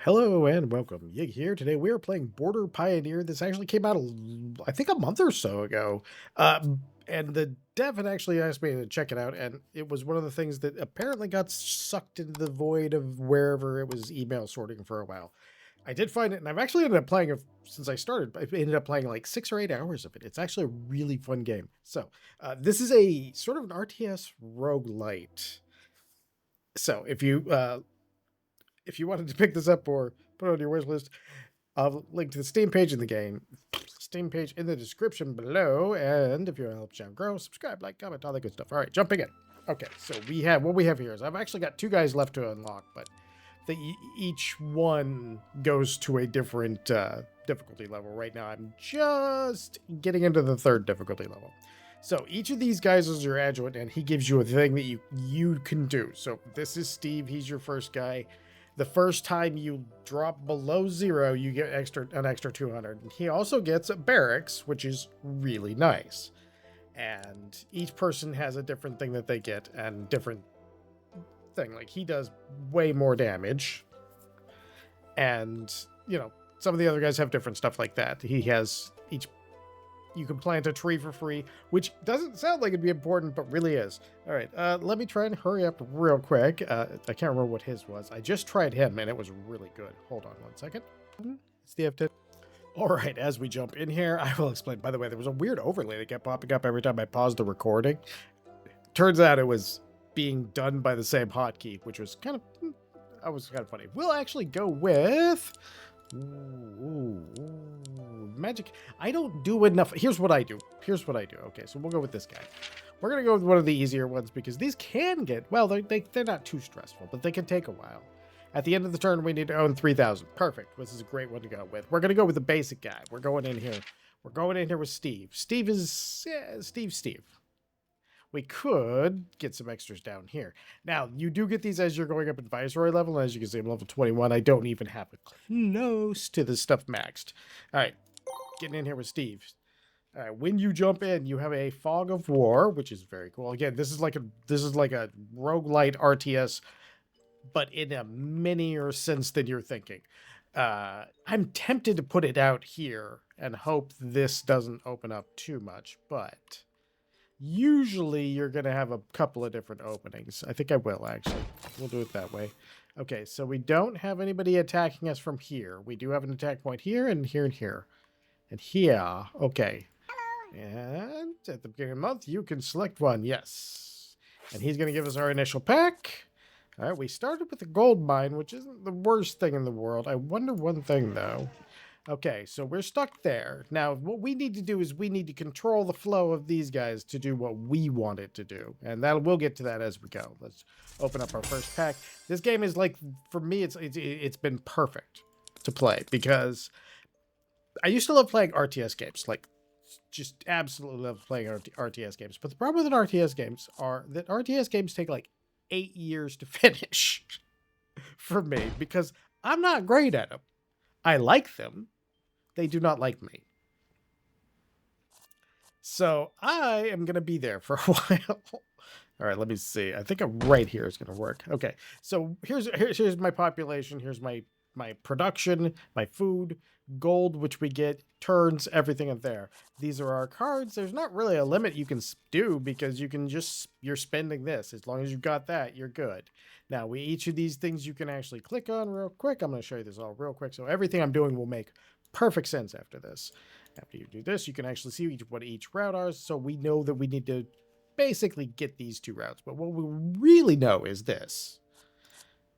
Hello and welcome. Yig here. Today we are playing Border Pioneer. This actually came out, I think, a month or so ago. And the dev had actually asked me to check it out, and it was one of the things that apparently got sucked into the void of wherever it was email sorting for a while. I did find it, and I've actually ended up playing it since I started. I ended up playing like 6 or 8 hours of it. It's actually a really fun game. So, this is a sort of an RTS roguelite. So, if you wanted to pick this up or put it on your wish list, I'll link to the Steam page in the game, Steam page in the description below. And if you want to help the channel grow, subscribe, like, comment, all that good stuff. All right, jumping in. Okay, so what we have here is I've actually got 2 guys left to unlock, but each one goes to a different difficulty level. Right now, I'm just getting into the 3rd difficulty level. So each of these guys is your adjutant, and he gives you a thing that you can do. So this is Steve. He's your first guy. The first time you drop below 0, you get an extra 200. And he also gets a barracks, which is really nice. And each person has a different thing that they get and different thing. Like, he does way more damage. And, some of the other guys have different stuff like that. He has you can plant a tree for free, which doesn't sound like it'd be important, but really is. All right, let me try and hurry up real quick. I can't remember what his was. I just tried him, and it was really good. Hold on 1 second. It's the F10. All right, as we jump in here, I will explain. By the way, there was a weird overlay that kept popping up every time I paused the recording. Turns out it was being done by the same hotkey, which was kind of funny. We'll actually go with... Magic. I don't do enough. Here's what I do. Okay, so we'll go with this guy. We're going to go with one of the easier ones because these can get, well, they're not too stressful, but they can take a while. At the end of the turn, we need to own 3,000. Perfect. This is a great one to go with. We're going to go with the basic guy. We're going in here with Steve. Steve is, Steve. We could get some extras down here. Now, you do get these as you're going up in Viceroy level, and as you can see, I'm level 21. I don't even have it close to the stuff maxed. All right, getting in here with Steve. All right, when you jump in, you have a fog of war, which is very cool. Again, this is like a roguelite RTS, but in a minier sense than you're thinking. I'm tempted to put it out here and hope this doesn't open up too much, but usually you're going to have a couple of different openings. I think I will, actually. We'll do it that way. Okay, so we don't have anybody attacking us from here. We do have an attack point here and here and here. And here. Okay. And at the beginning of the month, you can select one. Yes. And he's going to give us our initial pack. All right, we started with a gold mine, which isn't the worst thing in the world. I wonder one thing, though. Okay, so we're stuck there. Now, what we need to do is we need to control the flow of these guys to do what we want it to do. And we'll get to that as we go. Let's open up our first pack. This game is like, for me, it's been perfect to play because I used to love playing RTS games. Like, just absolutely love playing RTS games. But the problem with RTS games are that RTS games take like 8 years to finish for me because I'm not great at them. I like them. They do not like me. So I am going to be there for a while. All right, let me see. I think I'm right here is going to work. Okay, so here's my population. Here's my production, my food, gold, which we get, turns, everything in there. These are our cards. There's not really a limit you can do because you're spending this. As long as you got that, you're good. Now, each of these things you can actually click on real quick. I'm going to show you this all real quick. So everything I'm doing will make perfect sense after this. After you do this, you can actually see what each route is. So we know that we need to basically get these 2 routes. But what we really know is this.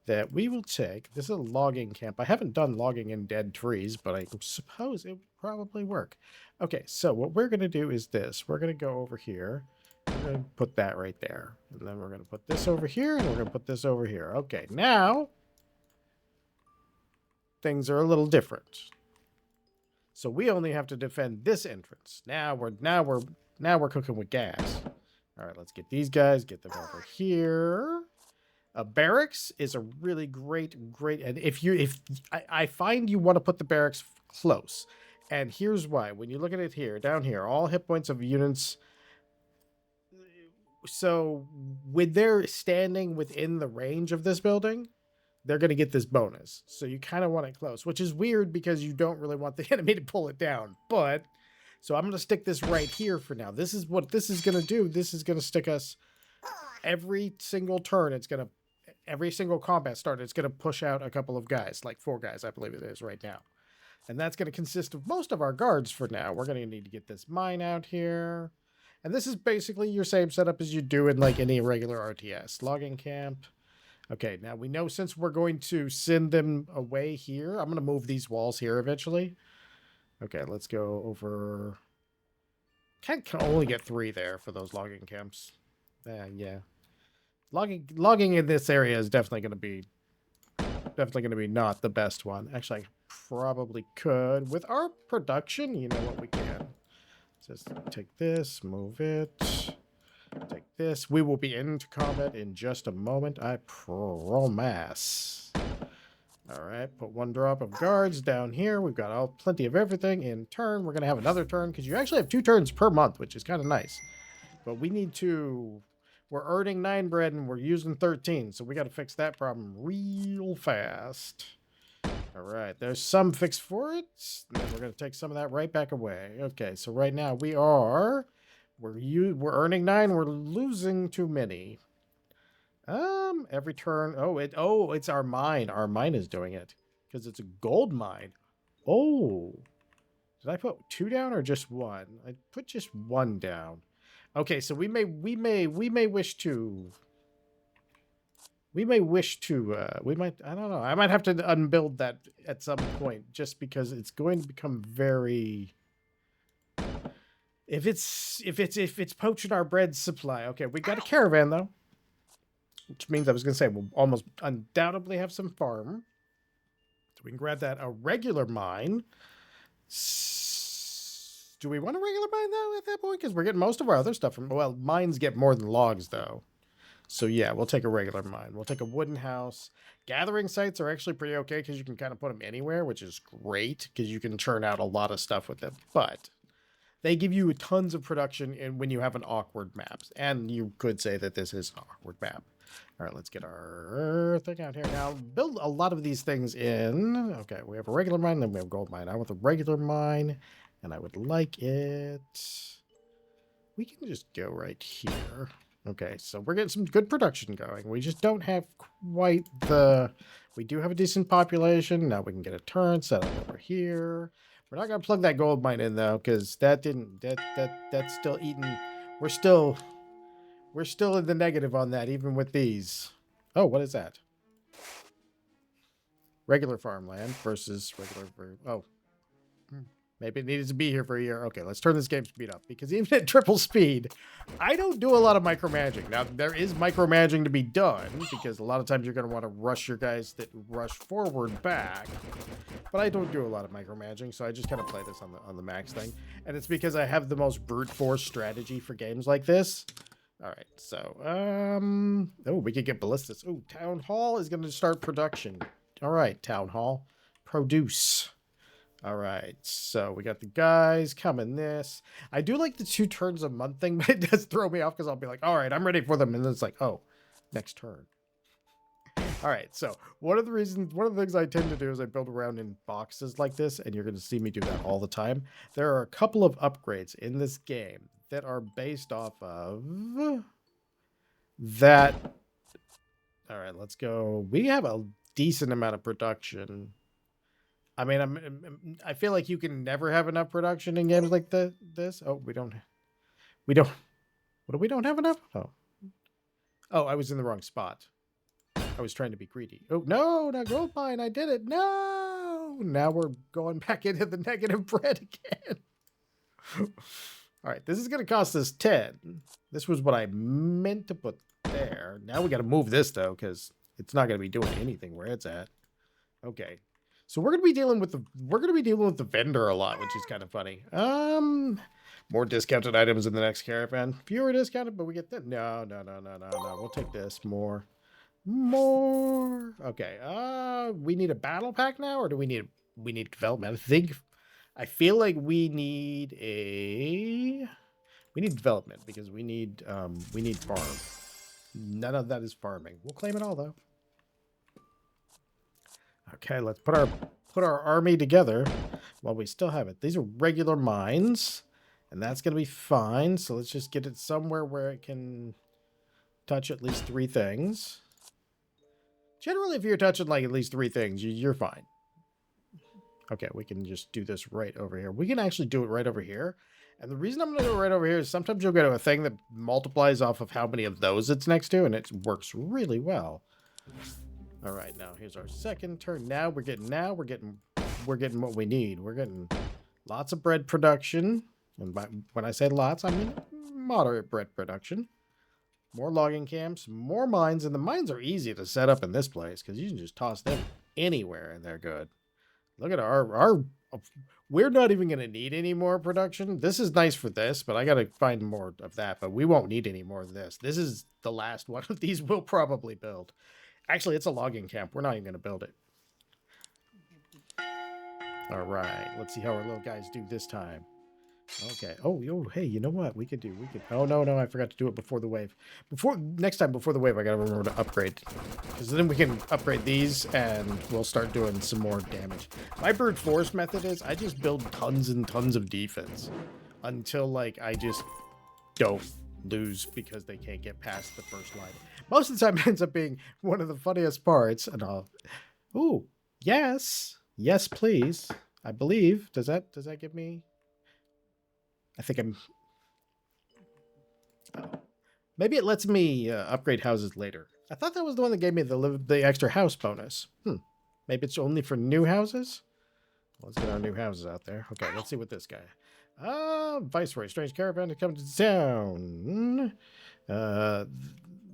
That we will take. This is a logging camp. I haven't done logging in dead trees, but I suppose it would probably work. Okay, so what we're going to do is this. We're going to go over here. We're going to put that right there. And then we're going to put this over here, and we're going to put this over here. Okay, now things are a little different. So we only have to defend this entrance. Now we're cooking with gas. All right, let's get these guys, get them over here. A barracks is a really great, and if I find you want to put the barracks close, and here's why. When you look at it here, down here, all hit points of units. So when they're standing within the range of this building, they're going to get this bonus. So you kind of want it close, which is weird because you don't really want the enemy to pull it down. But so I'm going to stick this right here for now. This is what this is going to do. This is going to stick us every single turn. It's going to, every single combat start, it's going to push out a couple of guys, like 4 guys, I believe it is right now. And that's going to consist of most of our guards for now. We're going to need to get this mine out here. And this is basically your same setup as you do in like any regular RTS. Logging camp. Okay, now we know since we're going to send them away here, I'm going to move these walls here eventually. Okay, let's go over. Can only get 3 there for those logging camps. Yeah. Logging in this area is definitely going to be not the best one. Actually, I probably could. With our production, you know what we can. Just take this, move it. Take this. We will be into combat in just a moment, I promise. Alright, put 1 drop of guards down here. We've got plenty of everything in turn. We're going to have another turn, because you actually have 2 turns per month, which is kind of nice. But we need to... We're earning 9 bread, and we're using 13, so we got to fix that problem real fast. Alright, there's some fix for it. And then we're going to take some of that right back away. Okay, so right now we are... We're earning 9, we're losing too many. Every turn. It's our mine. Our mine is doing it because it's a gold mine. Oh, did I put 2 down or just 1? I put just 1 down. Okay, so we may wish to. I don't know. I might have to unbuild that at some point just because it's going to become very. If it's poaching our bread supply. Okay, we got a caravan though. Which means I was going to say we'll almost undoubtedly have some farm. So we can grab that. A regular mine. Do we want a regular mine, though, at that point? Because we're getting most of our other stuff from... Well, mines get more than logs, though. So, yeah, we'll take a regular mine. We'll take a wooden house. Gathering sites are actually pretty okay because you can kind of put them anywhere, which is great because you can churn out a lot of stuff with them. But they give you tons of production when you have an awkward map. And you could say that this is an awkward map. All right, let's get our thing out here now. Build a lot of these things in. Okay, we have a regular mine, then we have a gold mine. I want the regular mine, and I would like it. We can just go right here. Okay, so we're getting some good production going. We just don't have quite the... We do have a decent population. Now we can get a turn set up over here. We're not going to plug that gold mine in, though, because that didn't... That's still eating... We're still in the negative on that, even with these. Oh, what is that? Regular farmland versus regular... Oh. Maybe it needed to be here for a year. Okay, let's turn this game speed up. Because even at triple speed, I don't do a lot of micromanaging. Now, there is micromanaging to be done. Because a lot of times you're going to want to rush your guys that rush forward back. But I don't do a lot of micromanaging. So I just kind of play this on the max thing. And it's because I have the most brute force strategy for games like this. All right, so, we could get ballistas. Oh, Town Hall is going to start production. All right, Town Hall, produce. All right, so we got the guys coming this. I do like the 2 turns a month thing, but it does throw me off because I'll be like, all right, I'm ready for them. And then it's like, oh, next turn. All right, so one of the things I tend to do is I build around in boxes like this, and you're going to see me do that all the time. There are a couple of upgrades in this game that are based off of that. All right, let's go. We have a decent amount of production. I mean, I feel like you can never have enough production in games like this. Oh, we don't. What do we don't have enough? Oh, I was in the wrong spot. I was trying to be greedy. Oh, no, not gold mine. I did it. No. Now we're going back into the negative bread again. All right, this is going to cost us 10. This was what I meant to put there. Now we got to move this, though, because it's not going to be doing anything where it's at. Okay. So we're going to be dealing with the vendor a lot, which is kind of funny. More discounted items in the next caravan. Fewer discounted, but we get that. No. We'll take this. More. Okay. We need a battle pack now, or do we need development? I feel like we need development because we need farm. None of that is farming. We'll claim it all though. Okay, let's put our army together while we still have it. These are regular mines, and that's gonna be fine. So let's just get it somewhere where it can touch at least 3 things. Generally, if you're touching like at least 3 things, you're fine. Okay, we can just do this right over here. We can actually do it right over here. And the reason I'm going to do it right over here is sometimes you'll get a thing that multiplies off of how many of those it's next to, and it works really well. All right, now here's our second turn. Now we're getting what we need. We're getting lots of bread production, and when I say lots, I mean moderate bread production. More logging camps, more mines, and the mines are easy to set up in this place because you can just toss them anywhere and they're good. Look at our we're not even going to need any more production. This is nice for this, but I got to find more of that, but we won't need any more of this. This is the last one of these we'll probably build. Actually, it's a logging camp. We're not even going to build it. All right, let's see how our little guys do this time. Okay. Oh, hey, you know what? We could. Oh, no, I forgot to do it before the wave. Next time before the wave, I gotta remember to upgrade. Because then we can upgrade these and we'll start doing some more damage. My brute force method is I just build tons and tons of defense. Until, like, I just don't lose because they can't get past the first line. Most of the time it ends up being one of the funniest parts. And I'll... Ooh, yes. Yes, please. I believe. Does that give me... I think I'm... Oh. Maybe it lets me upgrade houses later. I thought that was the one that gave me the extra house bonus. Maybe it's only for new houses? Let's get our new houses out there. Okay, let's see what this guy... Viceroy, strange caravan to come to town.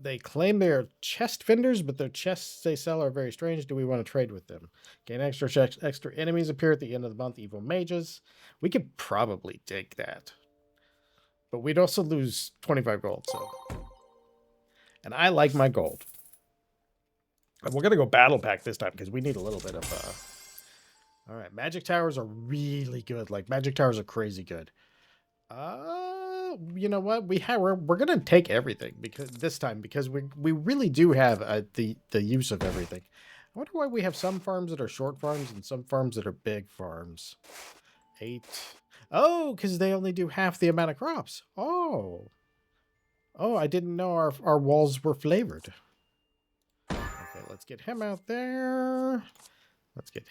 They claim they are chest vendors, but their chests they sell are very strange. Do we want to trade with them? Gain extra enemies appear at the end of the month. Evil mages. We could probably take that. But we'd also lose 25 gold, so. And I like my gold. And we're going to go battle pack this time because we need a little bit of... All right, magic towers are really good. Like, magic towers are crazy good. You know what? We're gonna take everything because we really do have the use of everything. I wonder why we have some farms that are short farms and some farms that are big farms. 8. Oh, because they only do half the amount of crops. Oh, I didn't know our walls were flavored. Okay, let's get him out there. Let's get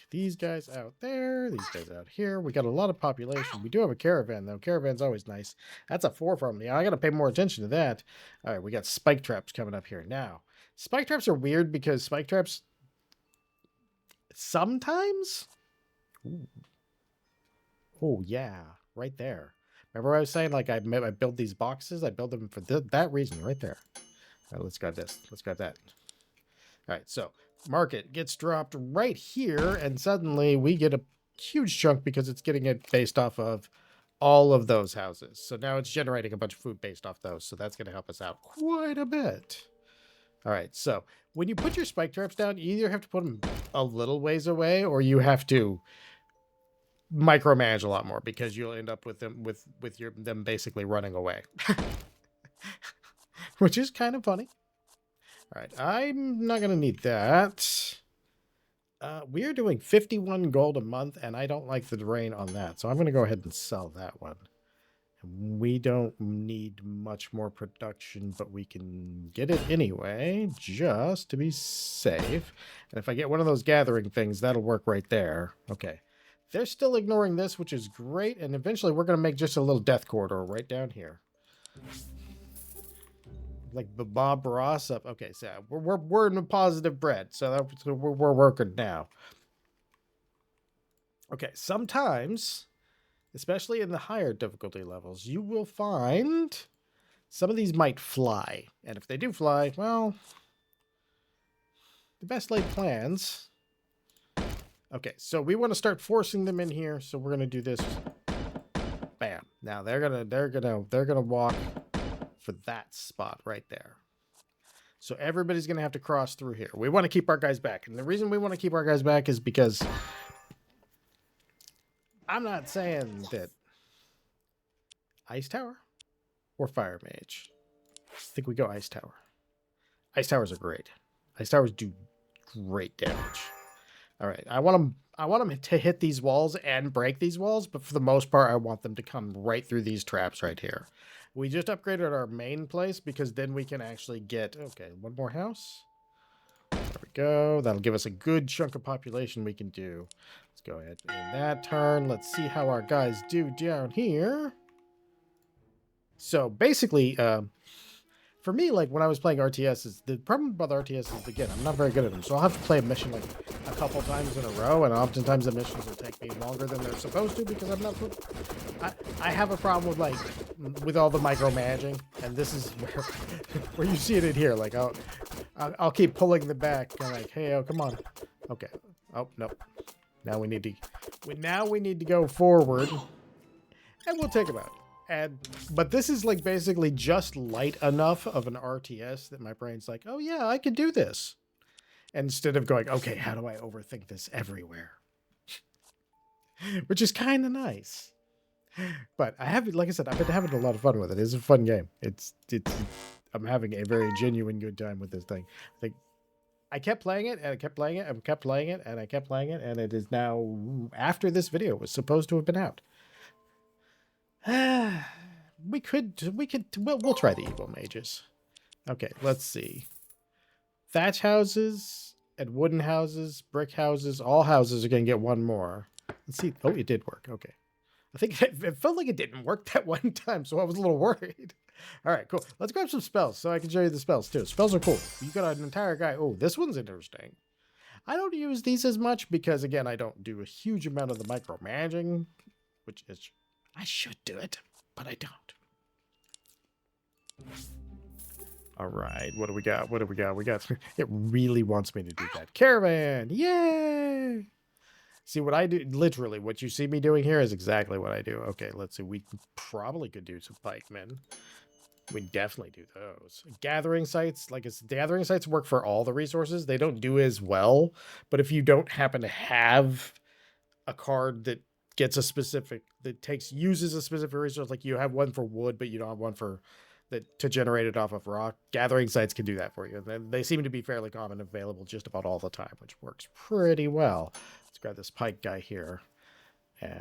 these guys out there. These guys out here. We got a lot of population. We do have a caravan, though. Caravan's always nice. That's a 4 farm. Yeah, I got to pay more attention to that. All right, we got spike traps coming up here. Now, spike traps are weird because spike traps sometimes... Ooh. Oh, yeah. Right there. Remember what I was saying? Like, I build these boxes. I build them for that reason right there. All right, let's grab this. Let's grab that. All right, so... market gets dropped right here, and suddenly we get a huge chunk because it's getting it based off of all of those houses. So now it's generating a bunch of food based off those, so that's going to help us out quite a bit. All right, so when you put your spike traps down, you either have to put them a little ways away, or you have to micromanage a lot more because you'll end up with them them basically running away, which is kind of funny. All right, I'm not going to need that. We are doing 51 gold a month, and I don't like the drain on that. So I'm going to go ahead and sell that one. We don't need much more production, but we can get it anyway, just to be safe. And if I get one of those gathering things, that'll work right there. Okay. They're still ignoring this, which is great. And eventually we're going to make just a little death corridor right down here. Like the Bob Ross up. Okay, so we're in a positive bread, so we're working now. Okay, sometimes, especially in the higher difficulty levels, you will find some of these might fly, and if they do fly, well, the best laid plans. Okay, so we want to start forcing them in here, so we're gonna do this. Bam. Now they're gonna walk for that spot right there. So everybody's going to have to cross through here. We want to keep our guys back. And the reason we want to keep our guys back is because I'm not saying that Ice Tower or Fire Mage. I think we go Ice Tower. Ice Towers are great. Ice Towers do great damage. All right, I want them to hit these walls and break these walls, but for the most part, I want them to come right through these traps right here. We just upgraded our main place because then we can actually get, okay, one more house. There we go. That'll give us a good chunk of population we can do. Let's go ahead and that turn. Let's see how our guys do down here. So basically, for me, like when I was playing RTSs, the problem about RTS is, again, I'm not very good at them. So I'll have to play a mission like a couple times in a row, and oftentimes the missions will take me longer than they're supposed to because I'm not. I have a problem with all the micromanaging, and this is where you see it in here. Like I'll keep pulling the back, and like, hey, oh, come on, okay, oh no, now we need to go forward, and we'll take them out. But this is like basically just light enough of an RTS that my brain's like, oh yeah, I could do this. Instead of going, okay, how do I overthink this everywhere? Which is kind of nice. But like I said, I've been having a lot of fun with it. It's a fun game. I'm having a very genuine good time with this thing. I think I kept playing it and I kept playing it and kept playing it and I kept playing it, and it is now, after this video was supposed to have been out. We'll try the evil mages. Okay, let's see. Thatch houses and wooden houses, brick houses, all houses are going to get one more. Let's see. Oh, it did work. Okay. I think it felt like it didn't work that one time, so I was a little worried. All right, cool. Let's grab some spells so I can show you the spells too. Spells are cool. You got an entire guy. Oh, this one's interesting. I don't use these as much because, again, I don't do a huge amount of the micromanaging, which is, I should do it, but I don't. All right, what do we got? It really wants me to do that. Caravan, yay! See what I do, literally what you see me doing here is exactly what I do. Okay, let's see, we probably could do some pikemen. We definitely do those. Gathering sites, gathering sites work for all the resources. They don't do as well, but if you don't happen to have a card that gets a specific, uses a specific resource, like you have one for wood, but you don't have one for to generate it off of rock, gathering sites can do that for you. They seem to be fairly common and available just about all the time, which works pretty well. Let's grab this pike guy here. And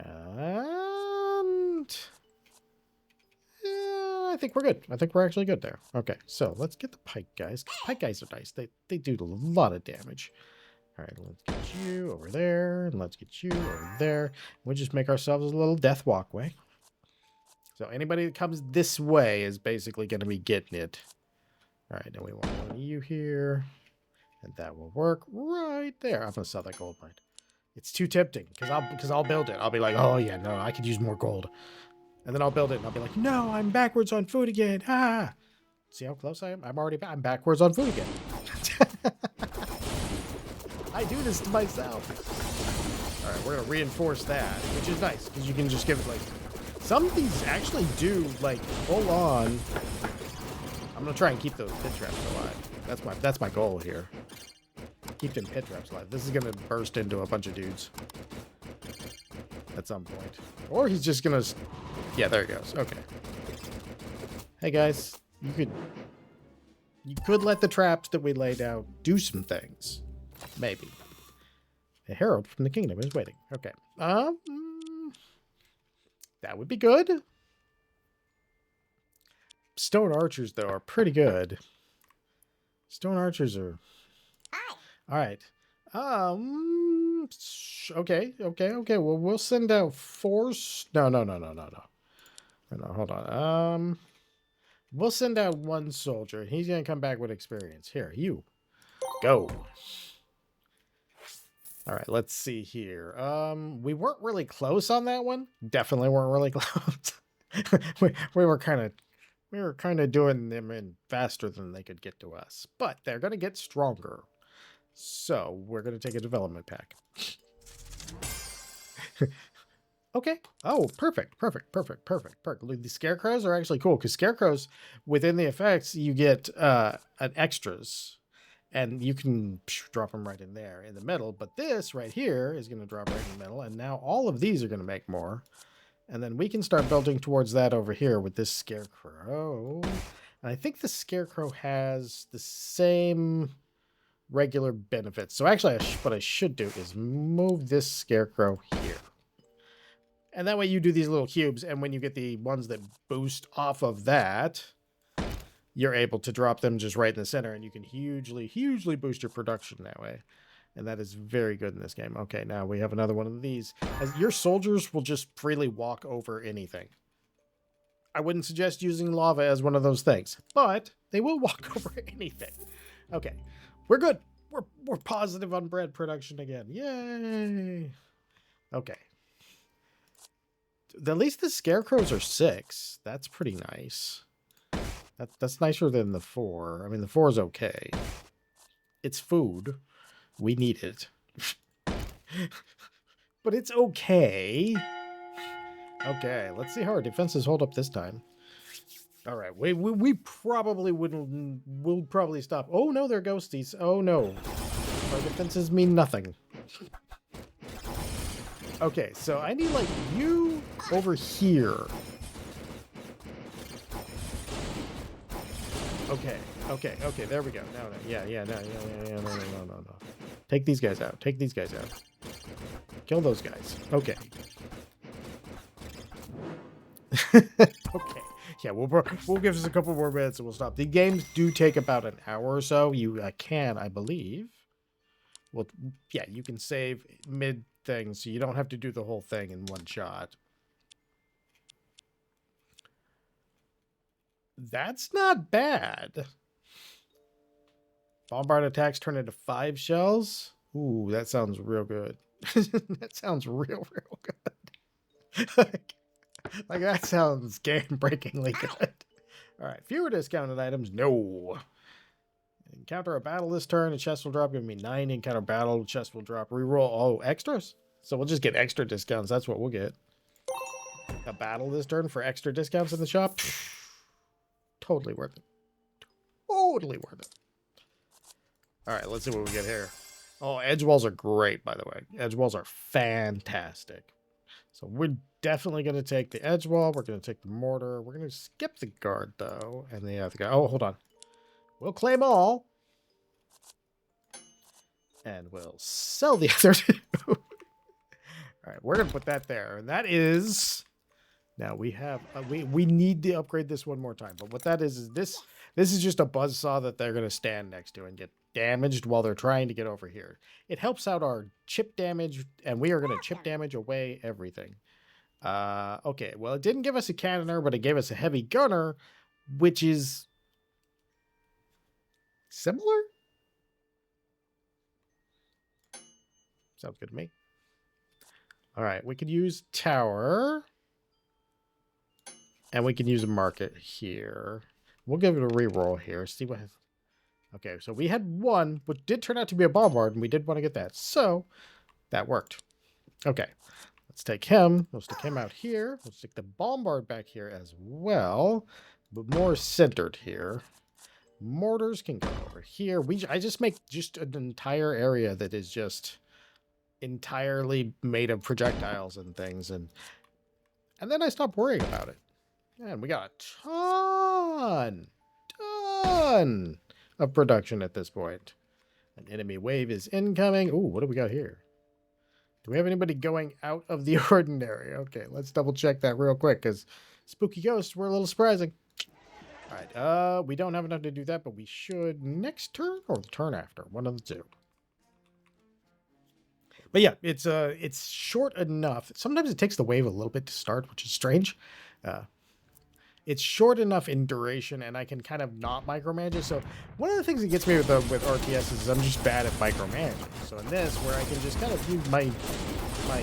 I think we're good. I think we're actually good there. Okay, so let's get the pike guys. Pike guys are nice. They do a lot of damage. All right, let's get you over there, and let's get you over there. We'll just make ourselves a little death walkway. So anybody that comes this way is basically going to be getting it. All right, now we want one of you here, and that will work right there. I'm going to sell that gold mine. It's too tempting because I'll build it. I'll be like, oh yeah, no, I could use more gold, and then I'll build it, and I'll be like, no, I'm backwards on food again. Ah, see how close I am? I'm backwards on food again. I do this to myself. All right, we're going to reinforce that, which is nice because you can just give it like. Some of these actually do, like, full on. I'm going to try and keep those pit traps alive. That's my goal here. Keep them pit traps alive. This is going to burst into a bunch of dudes at some point. Or he's just going to... Yeah, there he goes. Okay. Hey, guys. You could let the traps that we laid out do some things. Maybe. A herald from the kingdom is waiting. Okay. That would be good. Stone archers, though, are pretty good. Stone archers are... All right. Okay. Well, we'll send out force. No, hold on. We'll send out one soldier. He's going to come back with experience. Here, you. Go. All right, let's see here. We weren't really close on that one. Definitely weren't really close. we were kind of doing them in faster than they could get to us. But they're going to get stronger. So we're going to take a development pack. Okay. Oh, perfect. The scarecrows are actually cool because scarecrows, within the effects, you get an extras. And you can drop them right in there in the middle. But this right here is going to drop right in the middle. And now all of these are going to make more. And then we can start building towards that over here with this scarecrow. And I think the scarecrow has the same regular benefits. So actually, what I should do is move this scarecrow here. And that way you do these little cubes, and when you get the ones that boost off of that, you're able to drop them just right in the center, and you can hugely boost your production that way. And that is very good in this game. Okay, now we have another one of these. As your soldiers will just freely walk over anything. I wouldn't suggest using lava as one of those things, but they will walk over anything. Okay, we're good. We're positive on bread production again. Yay! Okay. At least the scarecrows are 6. That's pretty nice. That's nicer than the 4. I mean, the 4 is okay. It's food. We need it. But it's okay. Okay, let's see how our defenses hold up this time. All right, we probably wouldn't. We'll probably stop. Oh no, they're ghosties. Oh no, our defenses mean nothing. Okay, so I need like you over here. Okay, there we go. No, no. Take these guys out. Take these guys out. Kill those guys. Okay. Okay. Yeah, we'll give us a couple more minutes and we'll stop. The games do take about an hour or so. You can, I believe. Well, yeah, you can save mid things, so you don't have to do the whole thing in one shot. That's not bad. Bombard attacks turn into 5 shells. Ooh, that sounds real good. That sounds real good. Like that sounds game-breakingly good. All right, fewer discounted items. No. Encounter a battle this turn. A chest will drop. Give me 9. Encounter battle. Chest will drop. Reroll. Oh, extras. So we'll just get extra discounts. That's what we'll get. A battle this turn for extra discounts in the shop. Totally worth it. Totally worth it. All right, let's see what we get here. Oh, edge walls are great, by the way. Edge walls are fantastic. So we're definitely going to take the edge wall. We're going to take the mortar. We're going to skip the guard, though. And the other guy. Oh, hold on. We'll claim all. And we'll sell the other 2. All right, we're going to put that there. And that is... Now we have... we need to upgrade this one more time. But what that is this is just a buzzsaw that they're going to stand next to and get damaged while they're trying to get over here. It helps out our chip damage, and we are going to chip damage away everything. Okay, well, it didn't give us a cannoner, but it gave us a heavy gunner, which is similar? Sounds good to me. All right, we could use tower, and we can use a market here. We'll give it a reroll here. See what... Okay, so we had 1, which did turn out to be a bombard, and we did want to get that. So, that worked. Okay, let's take him. We'll stick him out here. We'll stick the bombard back here as well, but more centered here. Mortars can go over here. I just make just an entire area that is just entirely made of projectiles and things, and then I stop worrying about it. And we got a ton of production at this point. An enemy wave is incoming. Ooh, what do we got here? Do we have anybody going out of the ordinary? Okay, let's double check that real quick, because spooky ghosts were a little surprising. All right, we don't have enough to do that, but we should next turn or the turn after, one of the two. But yeah, it's short enough. Sometimes it takes the wave a little bit to start, which is strange. It's short enough in duration, and I can kind of not micromanage it. So one of the things that gets me with RTS is I'm just bad at micromanaging. So in this, where I can just kind of use my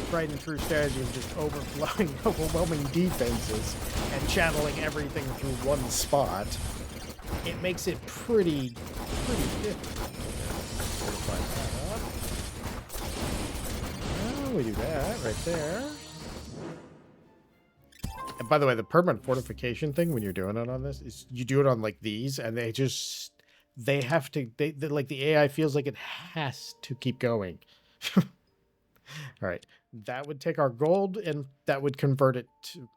tried and true strategy of just overwhelming defenses and channeling everything through one spot, it makes it pretty difficult. Well, we do that right there. And by the way, the permanent fortification thing, when you're doing it on this, is you do it on like these, and they have to, like the AI feels like it has to keep going. All right, that would take our gold, and that would convert it to,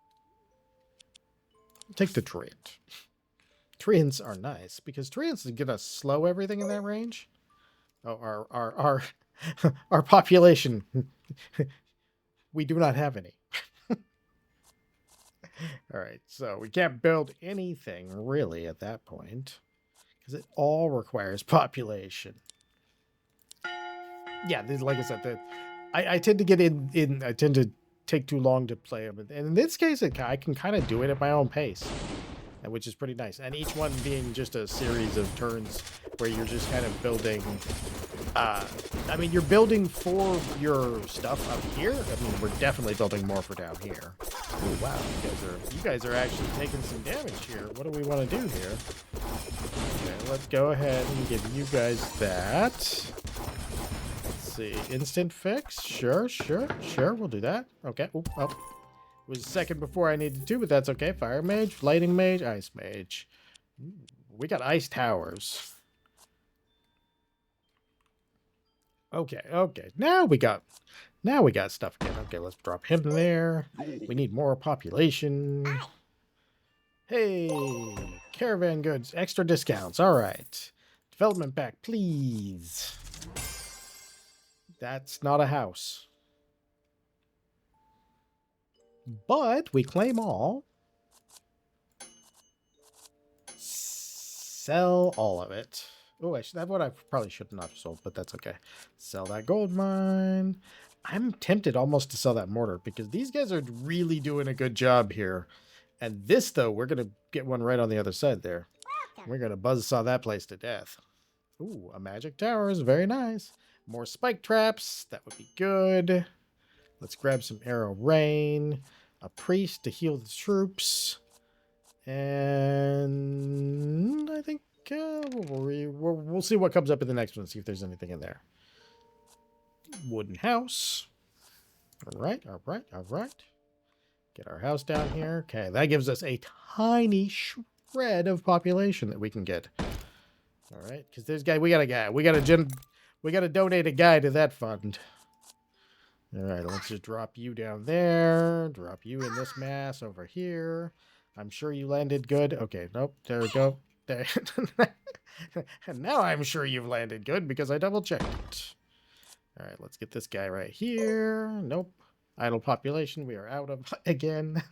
take the treant. Treants are nice, because treants are gonna slow everything in that range. Oh, our population. We do not have any. All right, so we can't build anything really at that point because it all requires population. Yeah, like I said, I tend to get in. I tend to take too long to play them, and in this case, I can kind of do it at my own pace, which is pretty nice. And each one being just a series of turns where you're just kind of building. I mean, you're building for your stuff up here. I mean, we're definitely building more for down here. Oh wow, you guys are actually taking some damage here. What do we want to do here? Okay, let's go ahead and give you guys that. Let's see, instant fix. Sure. We'll do that. Okay. Oop, oh, it was a second before I needed to, but that's okay. Fire mage, lightning mage, ice mage. Ooh, we got ice towers. Okay. Now we got stuff again. Okay, let's drop him there. We need more population. Hey, caravan goods, extra discounts. All right. Development back, please. That's not a house. But we claim all. Sell all of it. Oh, that's what I probably should not have sold, but that's okay. Sell that gold mine. I'm tempted almost to sell that mortar because these guys are really doing a good job here. And this, though, we're going to get one right on the other side there. We're going to buzzsaw that place to death. Ooh, a magic tower is very nice. More spike traps. That would be good. Let's grab some arrow rain. A priest to heal the troops. And I think we'll see what comes up in the next one. See if there's anything in there. Wooden house. All right. Get our house down here. Okay, that gives us a tiny shred of population that we can get. All right, because this guy, we got to donate a guy to that fund. All right, let's just drop you down there. Drop you in this mass over here. I'm sure you landed good. Okay, nope. There we go. There. And now I'm sure you've landed good because I double checked it. All right, let's get this guy right here. Nope. Idle population. We are out of again.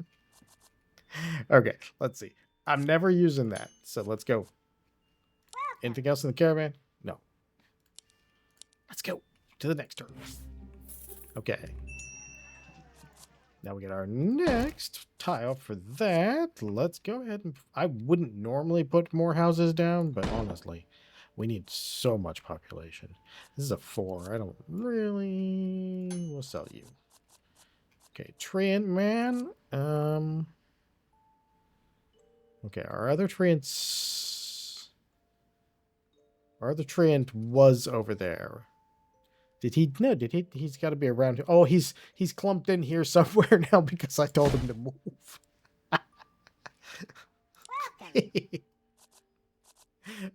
Okay, let's see. I'm never using that. So let's go. Anything else in the caravan? No. Let's go to the next turn. Okay. Now we get our next tile for that. Let's go ahead and... I wouldn't normally put more houses down, but honestly, we need so much population. This is a 4. I don't really... We'll sell you. Okay, Treant man. Okay, our other Treants... Our other Treant was over there. Did he? No, did he? He's got to be around here. Oh, he's clumped in here somewhere now because I told him to move.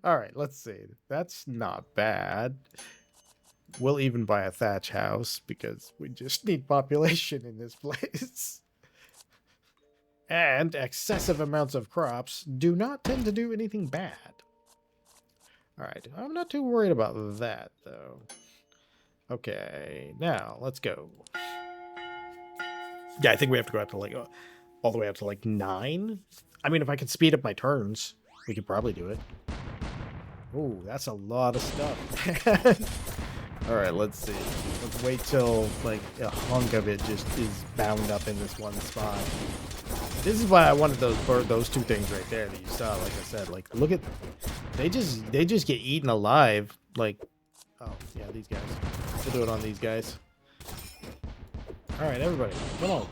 All right, let's see. That's not bad. We'll even buy a thatch house because we just need population in this place. And excessive amounts of crops do not tend to do anything bad. All right, I'm not too worried about that, though. Okay, now let's go. Yeah, I think we have to go out to like all the way up to like 9. I mean, if I can speed up my turns, we could probably do it. Ooh, that's a lot of stuff. All right, let's see. Let's wait till like a hunk of it just is bound up in this one spot. This is why I wanted those 2 things right there that you saw. Like I said, like look at they just get eaten alive. Like, oh yeah, these guys. We'll do it on these guys. All right, everybody, come on.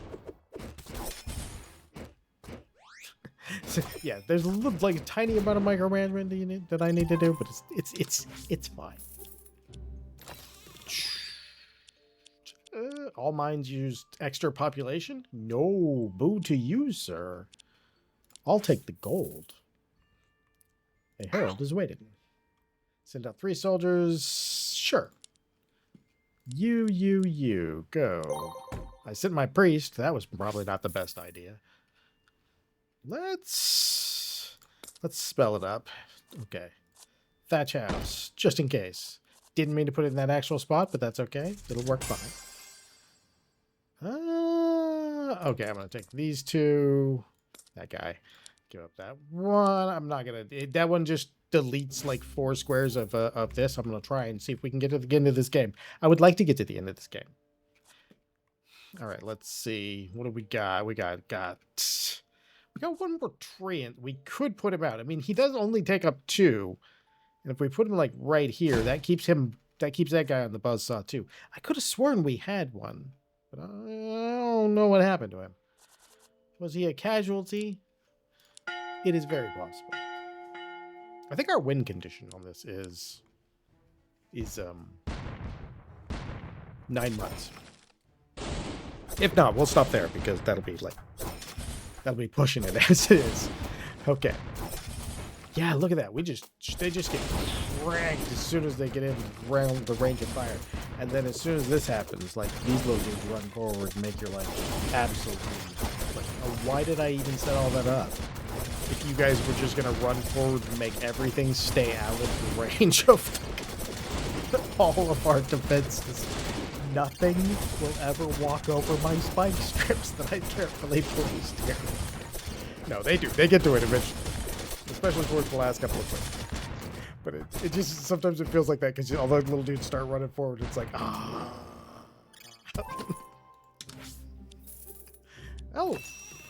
So, yeah, there's like a tiny amount of micromanagement that I need to do, but it's fine. All mines used extra population? No, boo to you, sir. I'll take the gold. A herald is waiting. Send out 3 soldiers. Sure. You, go. I sent my priest. That was probably not the best idea. Let's spell it up. Okay. Thatch house, just in case. Didn't mean to put it in that actual spot, but that's okay. It'll work fine. Okay, I'm going to take these two. That guy. Give up that one. I'm not going to... That one just deletes like 4 squares of this. I'm going to try and see if we can get to the end of this game. I would like to get to the end of this game. All right, let's see. What do we got? We got one more tree, and we could put him out. I mean, he does only take up 2. And if we put him like right here, that keeps that guy on the buzzsaw too. I could have sworn we had one, but I don't know what happened to him. Was he a casualty? It is very possible. I think our win condition on this is 9 months. If not, we'll stop there because that'll be pushing it as it is. Okay. Yeah, look at that. They just get dragged as soon as they get in around the range of fire. And then as soon as this happens, like, these little dudes run forward and make your life absolutely... Like, why did I even set all that up? If you guys were just going to run forward and make everything stay out of the range of all of our defenses, nothing will ever walk over my spike strips that I carefully placed here. No, they do. They get to it eventually. Especially towards the last couple of plays. But it just, sometimes it feels like that because all the little dudes start running forward. It's like, ah. Oh,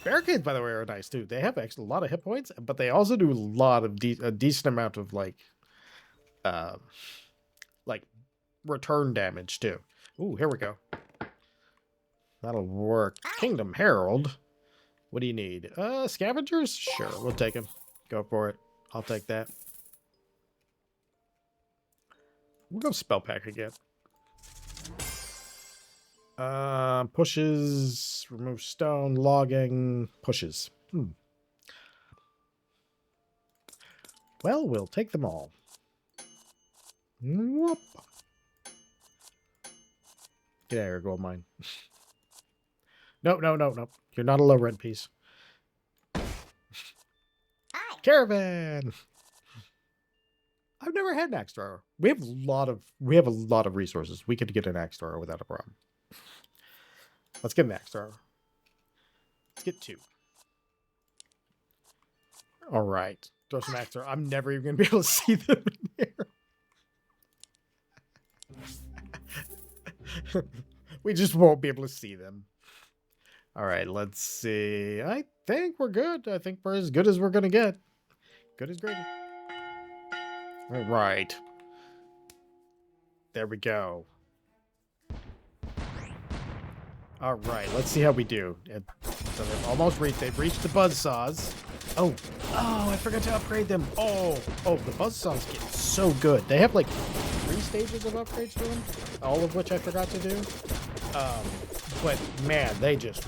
barricades, by the way, are nice too. They have actually a lot of hit points, but they also do a lot of a decent amount of like return damage too. Ooh, here we go. That'll work. Kingdom Herald. What do you need? Scavengers? Sure, we'll take them. Go for it. I'll take that. We'll go spell pack again. Pushes, remove stone, logging, pushes. Well, we'll take them all. Whoop. Get out of here, gold mine. No. You're not a low rent piece. Caravan. I've never had an axe thrower. We have a lot of resources. We could get an axe thrower without a problem. Let's get an axe thrower. Let's get 2. All right. Throw some axe thrower. I'm never even gonna be able to see them in here. We just won't be able to see them. All right, let's see. I think we're good. I think we're as good as we're gonna get. Good as great. All right. There we go. All right, let's see how we do. So they've almost reached. They've reached the buzzsaws. Oh, I forgot to upgrade them. Oh, the buzzsaws get so good. They have like 3 stages of upgrades to them, all of which I forgot to do. But man, they just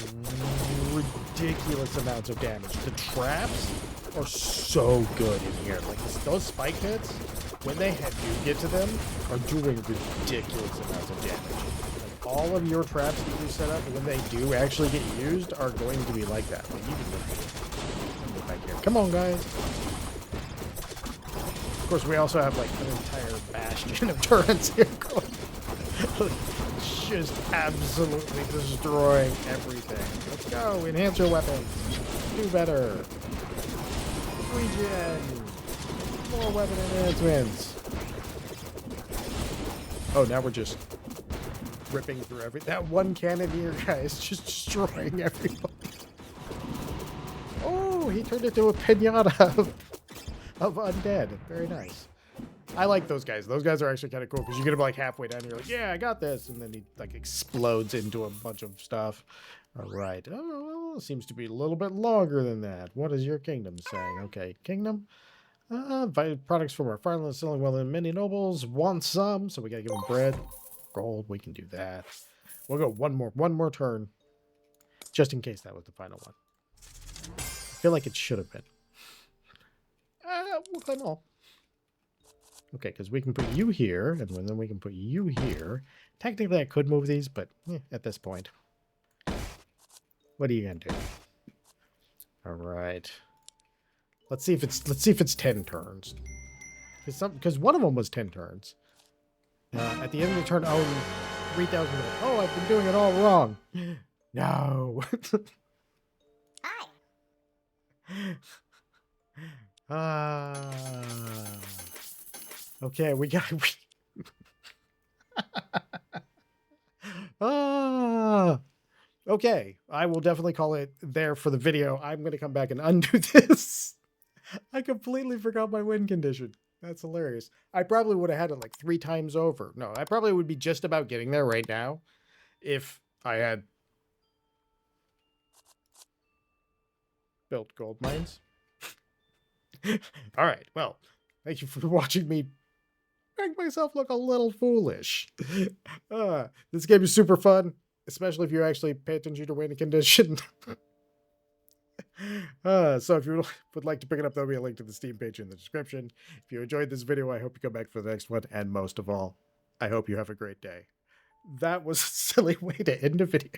ridiculous amounts of damage. The traps are so good in here. Like those spike hits, when they do get to them, are doing ridiculous amounts of damage. Like all of your traps that you set up, when they do actually get used, are going to be like that. Like you can look back here. Come on, guys. Of course, we also have like an entire bastion of turrets here going. Just absolutely destroying everything. Let's go. Enhance your weapons. Do better. Regen. More weapon enhancements. Oh, now we're just ripping through everything. That one cannoneer guy is just destroying everybody. Oh, he turned into a pinata of undead. Very nice. I like those guys. Those guys are actually kind of cool because you get him like halfway down and you're like, yeah, I got this. And then he like explodes into a bunch of stuff. All right. Oh, well, it seems to be a little bit longer than that. What is your kingdom saying? Okay, kingdom. Products from our farmland selling well in many nobles. Want some, so we got to give them bread. Gold, we can do that. We'll go one more turn. Just in case that was the final one. I feel like it should have been. We'll claim all. Okay, because we can put you here, and then we can put you here. Technically, I could move these, but at this point, what are you gonna do? All right, let's see if it's 10 turns. Because one of them was 10 turns, At the end of the turn, own 3,000 gold. Oh, I've been doing it all wrong. No. Okay, we got... Okay, I will definitely call it there for the video. I'm going to come back and undo this. I completely forgot my win condition. That's hilarious. I probably would have had it like 3 times over. No, I probably would be just about getting there right now if I had built gold mines. All right, well, thank you for watching me make myself look a little foolish. This game is super fun, especially if you actually pay attention to win condition. So if you would like to pick it up, there'll be a link to the Steam page in the description. If you enjoyed this video, I hope you come back for the next one. And most of all, I hope you have a great day. That was a silly way to end a video.